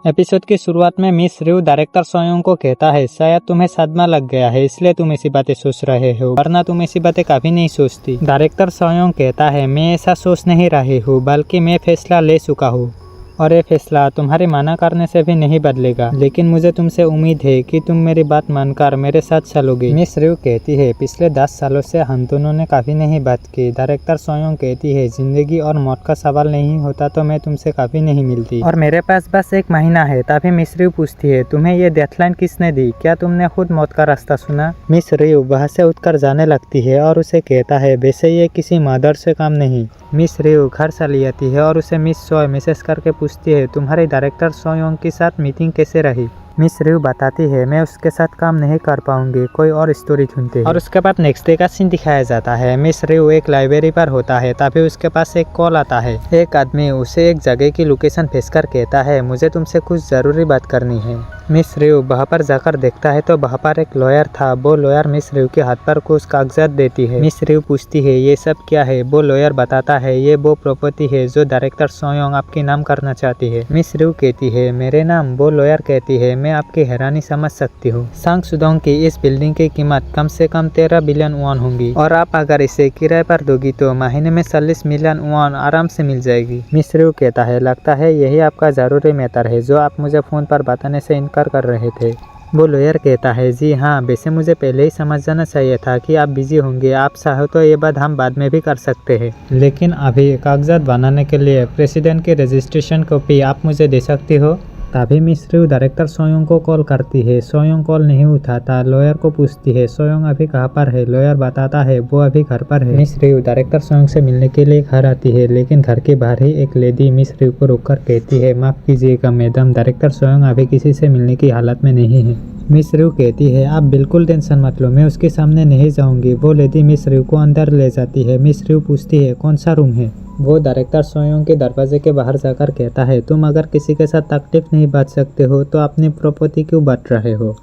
Episode की शुरुआत में मिस रिव डायरेक्टर सोयोंग को कहता है, शायद तुम्हें सदमा लग गया है इसलिए तुम ऐसी बातें सोच रहे हो, वरना तुम ऐसी बातें कभी नहीं सोचती। डायरेक्टर सोयोंग कहता है, मैं ऐसा सोच नहीं रही हूँ, बल्कि मैं फैसला ले चुका हूँ और ये फैसला तुम्हारे मना करने से भी नहीं बदलेगा। लेकिन मुझे तुमसे उम्मीद है कि तुम मेरी बात मानकर मेरे साथ चलोगे। मिस रिव कहती है, पिछले 10 सालों से हम दोनों ने कभी नहीं बात की। डायरेक्टर सोयोंग कहती है, जिंदगी और मौत का सवाल नहीं होता तो मैं तुमसे कभी नहीं मिलती और मेरे पास बस 1 महीना है। तभी मिस रिव पूछती है, तुम्हें ये डेडलाइन किसने दी? क्या तुमने खुद मौत का रास्ता सुना? मिस रिव वहाँ से उठकर जाने लगती है और उसे कहता है, वैसे ये किसी मदर से काम नहीं। मिस रिव घर चली जाती है और उसे मिस सोय मैसेज करके पूछती है, तुम्हारी डायरेक्टर सोयोंग के साथ मीटिंग कैसे रही? मिस रिव बताती है, मैं उसके साथ काम नहीं कर पाऊंगी, कोई और स्टोरी ढूंढते हैं। और उसके बाद नेक्स्ट डे का सीन दिखाया जाता है। मिस रिव एक लाइब्रेरी पर होता है, तभी उसके पास एक कॉल आता है। एक आदमी उसे एक जगह की लोकेशन भेजकर कहता है, मुझे तुमसे कुछ जरूरी बात करनी है। मिस रिव वहाँ पर जाकर देखता है तो वहाँ पर एक लॉयर था। वो लॉयर मिस रिव के हाथ पर कुछ कागजात देती है। मिस रिव पूछती है, ये सब क्या है? वो लॉयर बताता है, ये वो प्रॉपर्टी है जो डायरेक्टर सोयोंग आपके नाम करना चाहती है। मिस रिव कहती है, मेरे नाम? वो लॉयर कहती है, मैं आपकी हैरानी समझ सकती हूँ। सांगसुदोंग की इस बिल्डिंग की कीमत कम से कम 13 बिलियन वॉन होंगी और आप अगर इसे किराए पर दोगी तो महीने में 40 मिलियन वॉन आराम से मिल जाएगी। मिस रिव कहता है, लगता है यही आपका जरूरी मैटर है जो आप मुझे फोन पर बताने से इनकार कर रहे थे। वो लॉयर कहता है, जी हाँ, वैसे मुझे पहले ही समझ जाना चाहिए था कि आप बिजी होंगे। आप चाहो तो ये बात हम बाद में भी कर सकते हैं, लेकिन अभी कागजात बनाने के लिए प्रेसिडेंट की रजिस्ट्रेशन कॉपी आप मुझे दे सकती हो? तभी मिस रिव डायरेक्टर सोयोंग को कॉल करती है। सोयोंग कॉल नहीं उठाता। लॉयर को पूछती है, सोयोंग अभी कहाँ पर है? लॉयर बताता है, वो अभी घर पर है। मिस रिव डायरेक्टर सोयोंग से मिलने के लिए घर आती है, लेकिन घर के बाहर ही एक लेडी मिस रिव को रोककर कहती है, माफ कीजिएगा मैडम, डायरेक्टर सोयोंग अभी किसी से मिलने की हालत में नहीं है। मिस रिव कहती है, आप बिल्कुल टेंशन मत लो, मैं उसके सामने नहीं जाऊंगी। वो लेडी मिस रिव को अंदर ले जाती है। मिस रिव पूछती है, कौन सा रूम है? वो डायरेक्टर सोयोंग के दरवाजे के बाहर जाकर कहता है, तुम अगर किसी के साथ तकलीफ नहीं बांट सकते हो तो अपनी प्रॉपर्टी क्यों बांट रहे हो?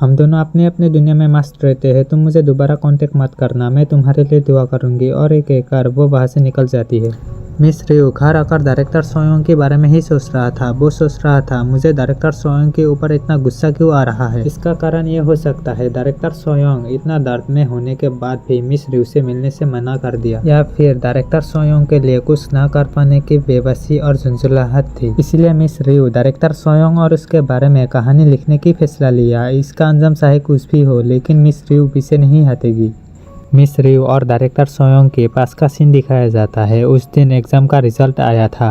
हम दोनों अपनी अपनी दुनिया में मस्त रहते हैं, तुम मुझे दोबारा कांटेक्ट मत करना, मैं तुम्हारे लिए दुआ करूंगी। और एक कहकर वो वहाँ से निकल जाती है। मिस रिव घर आकर डायरेक्टर सोयोंग के बारे में ही सोच रहा था। वो सोच रहा था, मुझे डायरेक्टर सोयोंग के ऊपर इतना गुस्सा क्यों आ रहा है? इसका कारण ये हो सकता है डायरेक्टर सोयोंग इतना दर्द में होने के बाद भी मिस रिव से मिलने से मना कर दिया, या फिर डायरेक्टर सोयोंग के लिए कुछ ना कर पाने की बेबसी और झुंझुलाहट थी। इसलिए मिस रिव डायरेक्टर सोयोंग और उसके बारे में कहानी लिखने की फैसला लिया। इसका अंजाम चाहे कुछ भी हो, लेकिन मिस रिव पीछे नहीं हटेगी। मिस रिव और डायरेक्टर सोयोंग के पास का सीन दिखाया जाता है। उस दिन एग्जाम का रिजल्ट आया था।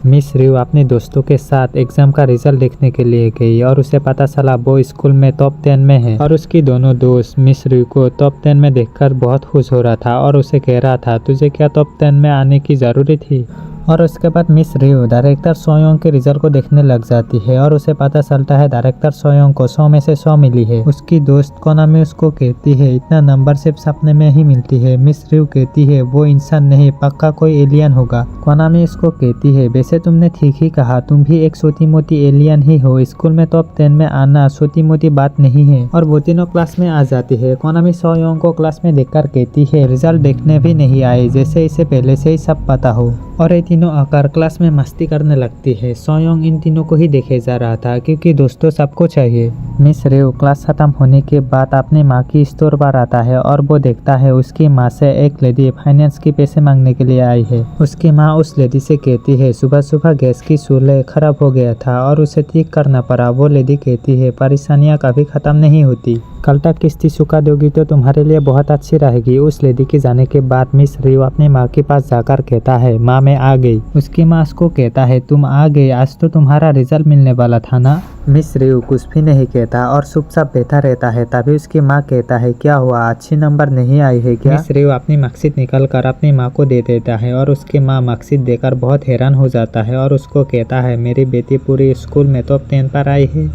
मिस रिव अपने दोस्तों के साथ एग्जाम का रिजल्ट देखने के लिए गई और उसे पता चला वो स्कूल में टॉप 10 में है और उसकी दोनों दोस्त मिस रिव को टॉप 10 में देखकर बहुत खुश हो रहा था और उसे कह रहा था, तुझे क्या टॉप 10 में आने की जरूरत थी? और उसके बाद मिस रिव डायरेक्टर सोयोंग के रिजल्ट को देखने लग जाती है और उसे पता चलता है डायरेक्टर सोयोंग को 100 में से 100 मिली है। उसकी दोस्त कोनामी उसको कहती है, इतना नंबर सिर्फ सपने में ही मिलती है। मिस रिव कहती है, वो इंसान नहीं, पक्का कोई एलियन होगा। कोनामी उसको कहती है, वैसे तुमने ठीक ही कहा, तुम भी एक छोटी मोटी एलियन ही हो। स्कूल में टॉप 10 में आना छोटी मोटी बात नहीं है। और वो तीनों क्लास में आ जाती है। कोनामी सोयोंग को क्लास में देखकर कहती है, रिजल्ट देखने भी नहीं आए, जैसे इसे पहले से ही सब पता हो। और ये तीनों आकर क्लास में मस्ती करने लगती है। सोयोंग इन तीनों को ही देखे जा रहा था, क्योंकि दोस्तों सबको चाहिए। मिस रिव क्लास खत्म होने के बाद अपनी माँ की स्टोर पर आता है और वो देखता है उसकी माँ से एक लेडी फाइनेंस के पैसे मांगने के लिए आई है। उसकी माँ उस लेडी से कहती है, सुबह सुबह गैस की चूल्हा खराब हो गया था और उसे ठीक करना पड़ा। वो लेडी कहती है, परेशानियाँ कभी खत्म नहीं होती, कल तक किस्ती चुका दोगी तो तुम्हारे लिए बहुत अच्छी रहेगी। उस लेडी के जाने के बाद मिस रिव अपनी माँ के पास जाकर कहता है, माँ मैं आ गई। उसकी माँ उसको कहता है, तुम आ गए, आज तो तुम्हारा रिजल्ट मिलने वाला था ना? मिस रिव कुछ भी नहीं कहता और चुपचाप बैठा रहता है। तभी उसकी माँ कहता है, क्या हुआ, अच्छी नंबर नहीं आई है क्या? मिस रिव अपनी मार्कशीट निकाल कर अपनी माँ को दे देता है और उसकी माँ मार्कशीट देकर बहुत हैरान हो जाता है और उसको कहता है, मेरी बेटी पूरी स्कूल में टॉप 10 पर आई है।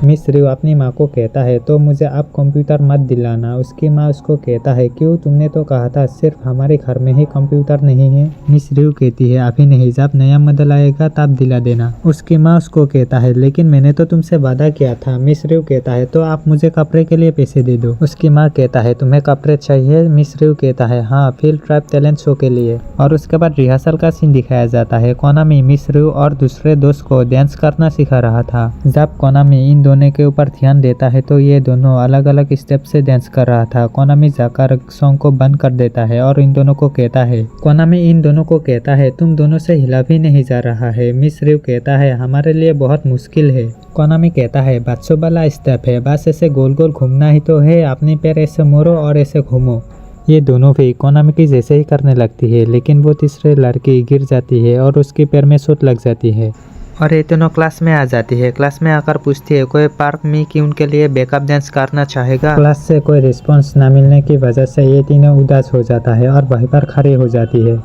मिस रिव अपनी माँ को कहता है तो मुझे आप कंप्यूटर मत दिलाना। उसकी माँ उसको कहता है क्यों, तुमने तो कहा था सिर्फ हमारे घर में ही कंप्यूटर नहीं है। मिस रिव कहती है अभी नहीं, जब नया मॉडल आएगा तब दिला देना। उसकी माँ उसको कहता है लेकिन मैंने तो तुमसे वादा किया था। मिस रिव कहता है तो आप मुझे कपड़े के लिए पैसे दे दो। उसकी माँ कहता है तुम्हें कपड़े चाहिए। मिस रिव कहता है हाँ, फील्ड ट्राइब टैलेंट शो के लिए। और उसके बाद रिहर्सल का सीन दिखाया जाता है। कोनामी मिस रिव और दूसरे दोस्त को डांस करना सिखा रहा था। जब कोनामी इन दोनों के ऊपर ध्यान देता है तो ये दोनों अलग अलग स्टेप से डांस कर रहा था। कोनामी जाकर सॉन्ग को बंद कर देता है और इन दोनों को कहता है, कोनामी इन दोनों को कहता है तुम दोनों से हिला भी नहीं जा रहा है। मिस रिव कहता है हमारे लिए बहुत मुश्किल है। कोनामी कहता है बच्चों वाला स्टेप है, बस ऐसे गोल गोल घूमना ही तो है, अपने पैर ऐसे मोड़ो और ऐसे घूमो। ये दोनों भी कोनामी की जैसे ही करने लगती है, लेकिन वो तीसरे लड़की गिर जाती है और उसके पैर में चोट लग जाती है और ये दोनों क्लास में आ जाती है। क्लास में आकर पूछती है कोई पार्क में कि उनके लिए बैकअप डांस करना चाहेगा। क्लास से कोई रिस्पॉन्स न मिलने की वजह से ये तीनों उदास हो जाता है और वहीं पर खड़ी हो जाती है।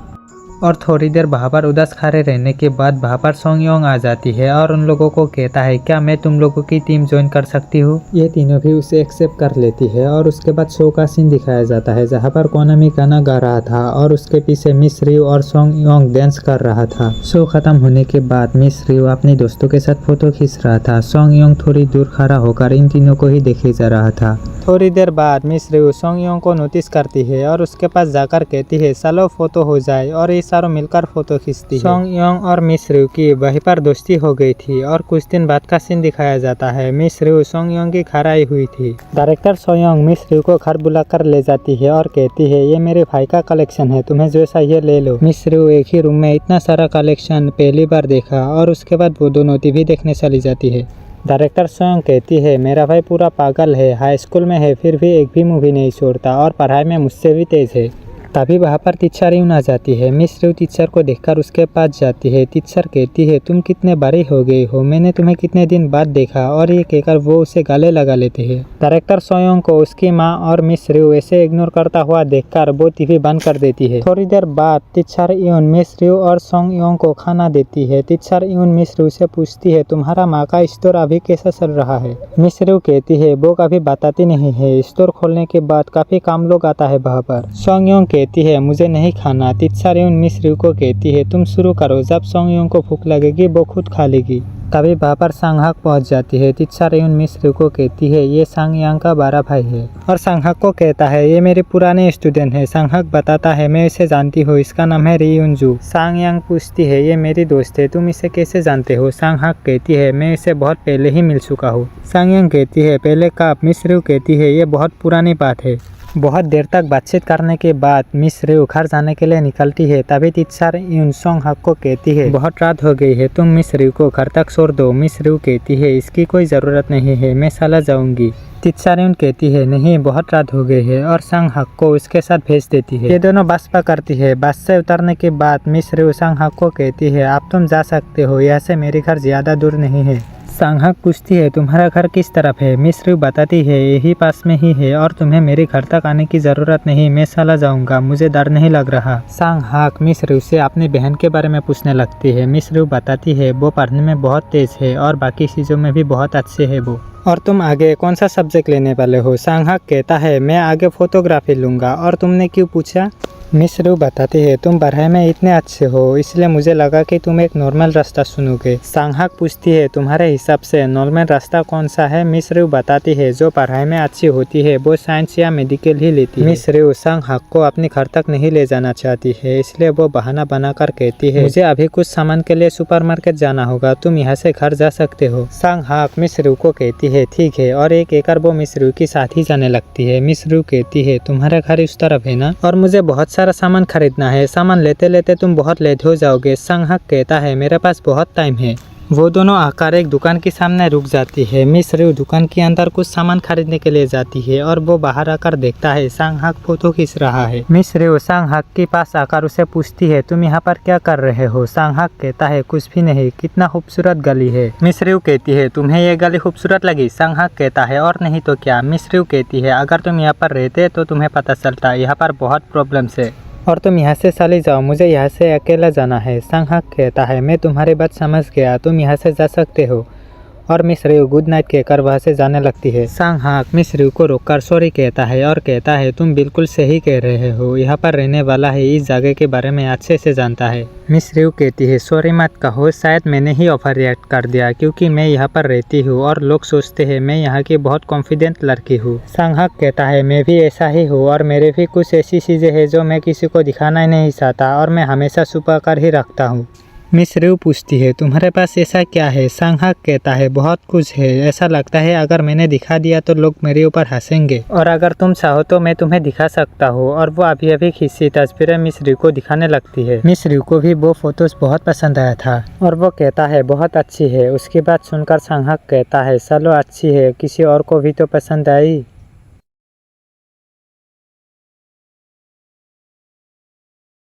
और थोड़ी देर वहाँ पर उदास खड़े रहने के बाद वहाँ पर सोंग योंग आ जाती है और उन लोगों को कहता है क्या मैं तुम लोगों की टीम ज्वाइन कर सकती हूँ। ये तीनों भी उसे एक्सेप्ट कर लेती है और उसके बाद शो का सीन दिखाया जाता है जहाँ पर कोनामी गाना गा रहा था और उसके पीछे मिस रिव और सोंग योंग डांस कर रहा था। शो खत्म होने के बाद मिस रिव अपने दोस्तों के साथ फोटो खींच रहा था। सोंग योंग थोड़ी दूर खड़ा होकर इन तीनों को ही देखे जा रहा था। थोड़ी देर बाद मिस रिव सोंग योंग को नोटिस करती है और उसके पास जाकर कहती है चलो फोटो हो जाए, और ये सारों मिलकर फोटो खींचती है। सोंग योंग और मिस रिव की वहीं पर दोस्ती हो गई थी और कुछ दिन बाद का सीन दिखाया जाता है। मिस रिव सोंग योंग की घर आई हुई थी। डायरेक्टर सोयोंग मिस रिव को घर बुलाकर ले जाती है और कहती है ये मेरे भाई का कलेक्शन है, तुम्हें जैसा ये ले लो। मिस रिव एक ही रूम में इतना सारा कलेक्शन पहली बार देखा और उसके बाद वो दोनों टीवी देखने चली जाती है। डायरेक्टर सोयोंग कहती है मेरा भाई पूरा पागल है, हाई स्कूल में है फिर भी एक भी मूवी नहीं छोड़ता और पढ़ाई में मुझसे भी तेज है। तभी वहाँ पर टीचर यूं आ जाती है। मिस रिव टीचर को देखकर उसके पास जाती है। टीचर कहती है तुम कितने बड़े हो गए हो, मैंने तुम्हें कितने दिन बाद देखा, और ये कहकर वो उसे गाले लगा लेते हैं। डायरेक्टर सोयोंग को उसकी माँ और मिस रिव ऐसे इग्नोर करता हुआ देखकर वो टीवी बंद कर देती है। थोड़ी देर बाद टीचर यून मिस रिव और सोंग योंग को खाना देती है। टीचर यून मिस रिव से पूछती है तुम्हारा माँ का स्टोर अभी कैसा चल रहा है। मिस रिव कहती है वो कभी बताती नहीं है, स्टोर खोलने के बाद काफी काम लोग आता है वहाँ पर। सोंग योंग कहती है मुझे नहीं खाना। टीचर यून मिस रिव को कहती है तुम शुरू करो, जब सोंग योंग को भूख लगेगी वो खुद खा लेगी। तभी वहाँ पर सांगहाक पहुँच जाती है। टीचर यून मिस रिव को कहती है ये सांगयांग का बड़ा भाई है, और सांगहाक को कहता है ये मेरे पुराने स्टूडेंट है। सांगहाक बताता है मैं इसे जानती हूँ, इसका नाम है री यूनजू। सांगयांग पूछती है ये मेरी दोस्त है, तुम इसे कैसे जानते हो। सांगहाक कहती है मैं इसे बहुत पहले ही मिल चुका हूँ। सांगयांग कहती है पहले कब। मिस रिव कहती है ये बहुत पुरानी बात है। बहुत देर तक बातचीत करने के बाद मिस रिव घर जाने के लिए निकलती है। तभी टीचर यून सोंगहाक को कहती है बहुत रात हो गई है, तुम मिस रिव को घर तक छोड़ दो। मिस रिव कहती है इसकी कोई ज़रूरत नहीं है, मैं चला जाऊंगी। टीचर यून कहती है नहीं बहुत रात हो गई है, और सांगहाक को उसके साथ भेज देती है। ये दोनों बस पकड़ती है। बस से उतरने के बाद मिस रिव सांगहाक को कहती है अब तुम जा सकते हो, यहाँ से मेरे घर ज़्यादा दूर नहीं है। सांगहाक पूछती है तुम्हारा घर किस तरफ है। मिस रिव बताती है यही पास में ही है और तुम्हें मेरे घर तक आने की ज़रूरत नहीं, मैं चला जाऊंगा, मुझे डर नहीं लग रहा। सांगहाक मिस रिव से अपनी बहन के बारे में पूछने लगती है। मिस रिव बताती है वो पढ़ने में बहुत तेज है और बाकी चीज़ों में भी बहुत अच्छे है वो। और तुम आगे कौन सा सब्जेक्ट लेने वाले हो। सांगहाक कहता है मैं आगे फोटोग्राफी लूँगा। और तुमने क्यों पूछा। मिस रिव बताती है तुम पढ़ाई में इतने अच्छे हो, इसलिए मुझे लगा कि तुम एक नॉर्मल रास्ता चुनोगे। सांगहाक पूछती है तुम्हारे हिसाब से नॉर्मल रास्ता कौन सा है। मिस रिव बताती है जो पढ़ाई में अच्छी होती है वो साइंस या मेडिकल ही लेती है। मिस रिव सांगहाक को अपने घर तक नहीं ले जाना चाहती है, इसलिए वो बहाना बनाकर कहती है मुझे अभी कुछ सामान के लिए सुपरमार्केट जाना होगा, तुम यहाँ से घर जा सकते हो। सांगहाक मिस रिव को कहती है ठीक है, और एक एकड़ वो मिस रिव के साथ ही जाने लगती है। मिस रिव कहती है तुम्हारा घर इस तरफ है ना, और मुझे बहुत सारा सामान खरीदना है, सामान लेते लेते तुम बहुत लेट हो जाओगे। सांगहाक कहता है मेरे पास बहुत टाइम है। वो दोनों आकर एक दुकान के सामने रुक जाती है। मिस रिव दुकान के अंदर कुछ सामान खरीदने के लिए जाती है और वो बाहर आकर देखता है सांगहाक फोटो खींच रहा है। मिस रिव सांगहाक के पास आकर उसे पूछती है तुम यहाँ पर क्या कर रहे हो। सांगहाक कहता है कुछ भी नहीं, कितना खूबसूरत गली है। मिस रिव कहती है तुम्हें ये गली खूबसूरत लगी। सांगहाक कहता है और नहीं तो क्या। मिस रिव कहती है अगर तुम यहाँ पर रहते तो तुम्हें पता चलता, यहाँ पर बहुत प्रॉब्लम्स है और तुम यहाँ से चले जाओ, मुझे यहाँ से अकेला जाना है। सांगहाक कहता है मैं तुम्हारी बात समझ गया, तुम यहाँ से जा सकते हो। और मिस रियू गुड नाइट कहकर वहाँ से जाने लगती है। सांग हाक मिस रियू को रोककर सॉरी कहता है और कहता है तुम बिल्कुल सही कह रहे हो, यहाँ पर रहने वाला है इस जगह के बारे में अच्छे से जानता है। मिस रियू कहती है सॉरी मत कहो, शायद मैंने ही ओवर रिएक्ट कर दिया क्योंकि मैं यहाँ पर रहती हूँ और लोग सोचते हैं मैं यहाँ की बहुत कॉन्फिडेंट लड़की हूँ। सांग हाक कहता है मैं भी ऐसा ही हूँ और मेरे भी कुछ ऐसी चीज़ें हैं जो मैं किसी को दिखाना ही नहीं चाहता और मैं हमेशा छुपा कर ही रखता हूँ। मिस रियू पूछती है तुम्हारे पास ऐसा क्या है? सांग हाक कहता है बहुत कुछ है, ऐसा लगता है अगर मैंने दिखा दिया तो लोग मेरे ऊपर हंसेंगे और अगर तुम चाहो तो मैं तुम्हें दिखा सकता हूँ। और वो अभी अभी खींची तस्वीरें मिस रियू को दिखाने लगती है। मिस रियू को भी वो फोटोज बहुत पसंद आया था और वो कहता है बहुत अच्छी है। उसकी बात सुनकर सांग हाक कहता है चलो अच्छी है, किसी और को भी तो पसंद आई।